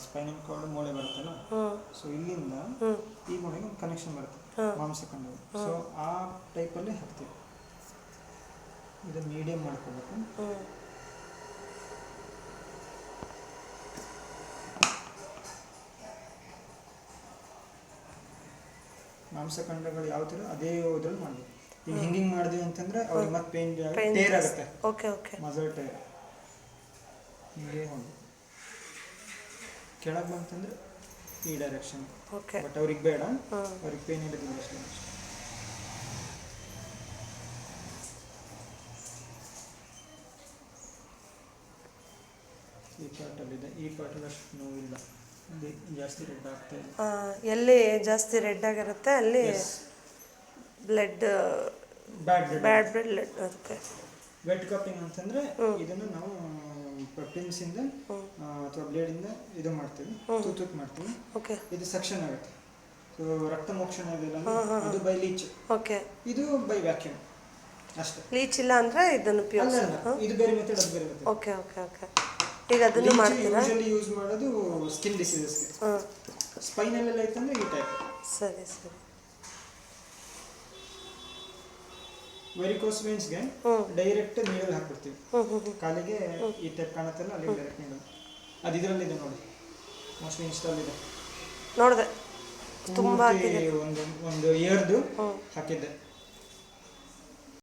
Spinal cord ಮೂಳೆ ಬರುತ್ತಲ್ಲ, so ಇಲ್ಲಿಂದ ಈ ಮೂಳೆಗೆ ಒಂದು ಕನೆಕ್ಷನ್ ಬರುತ್ತೆ ಮಾಂಸಖಂಡ. ಸೊ ಆ ಟೈಪಲ್ಲಿ ಹಾಕ್ತೀವಿ. ಇದು ಮೀಡಿಯಂ ಮಾಡ್ಕೋಬೇಕು. ಮಾಂಸಖಂಡಗಳು ಯಾವ ಥರ ಅದೇ ಇದ್ರಲ್ಲಿ ಮಾಡಬೇಕು. ಈಗ ಹಿಂಗಿಂಗ್ ಮಾಡಿದ್ವಿ ಅಂತಂದ್ರೆ ಅವ್ರಿಗೆ ಮತ್ತೆ ಪೇನ್ ಟೇರ್ ಆಗುತ್ತೆ. Muscle tear. ಹಿಂಗೆ ಹೋಗಿ ಕೆಳಗೆ ಬಂತಂದ್ರೆ ಈ ಡೈರೆಕ್ಷನ್. ಬಟ್ ಅವ್ರಿಗೆ ಬೇಡ, ಅವ್ರಿಗೆ ಪೇನ್ ಇರೋದಿಲ್ಲ ಅಷ್ಟೇ. ಈ ಪಾರ್ಟಲ್ಲಿದೆ, ಈ ಪಾರ್ಟಲ್ಲಿ ಅಷ್ಟು ನೋವಿಲ್ಲ, ಜಾಸ್ತಿ ರೆಡ್ ಆಗ್ತಾ ಇಲ್ಲ. ಎಲ್ಲಿ ಜಾಸ್ತಿ ರೆಡ್ ಆಗಿರುತ್ತೆ ಅಲ್ಲಿ ಬ್ಲಡ್ ಬ್ಯಾಡ್ ಬ್ಲಡ್ ಇರುತ್ತೆ. ವೆಟ್ ಕಪ್ಪಿಂಗ್ ಅಂತಂದ್ರೆ ಇದನ್ನು ನಾವು ಪಿನ್ಸಿಂದ ಅಥವಾ ಬ್ಲೇಡಿಂದ ಇದು ಮಾಡ್ತೀವಿ, ತೂತ್ ಮಾಡ್ತೀವಿ. ಇದು ಸೆಕ್ಷನ್ ಆಗುತ್ತೆ. ಸೊ ರಕ್ತ ಮೋಕ್ಷಣ ಇದೆಲ್ಲ ಇದು ಬೈ ಲೀಚ್, ಇದು ಬೈ ವ್ಯಾಕ್ಯೂಮ್ ಅಷ್ಟೇ. ಲೀಚ್ ಇಲ್ಲ ಅಂದ್ರೆ ಇದನ್ನು ಇದು ಬೇರೆ ಮೆಥಡ್, ಅದು ಬೇರೆ ಮೆಥಡ್. Okay okay okay. ಈಗ ಅದನ್ನು ಮಾಡ್ತೀರಾ? ಯೂಶುವಲಿ ಯೂಸ್ ಮಾಡೋದು ಸ್ಕಿನ್ ಡಿಸೀಸಸ್ಗೆ. ಸ್ಪೈನಲ್ ಎಲ್ಲ ಐತಂದ್ರೆ ಈ ಟೈಪ್. ಸರಿ ಸರಿ. ವೆರಿಕೋಸ್ ವೇನ್ಸ್ಗೆ ಡೈರೆಕ್ಟ್ ನೀಡಲ್ ಹಾಕ್ಬಿಡ್ತೀವಿ. ಕಾಲಿಗೆ ಈ ಟೈಪ್ ಕಾಣುತ್ತಲ್ಲ, ಅಲ್ಲಿ ಡೈರೆಕ್ಟ್ ನೀಡಲ್. ಅದು ಇದರಲ್ಲಿದೆ ನೋಡಿ, ಮೋಸ್ಟ್ಲಿ ಇನ್ಸ್ಟಾಲ್ ಇದೆ. ನೋಡಿದೆ, ತುಂಬಾ ಒಂದು ಇಯರ್ದು ಹಾಕಿದ್ದೆ.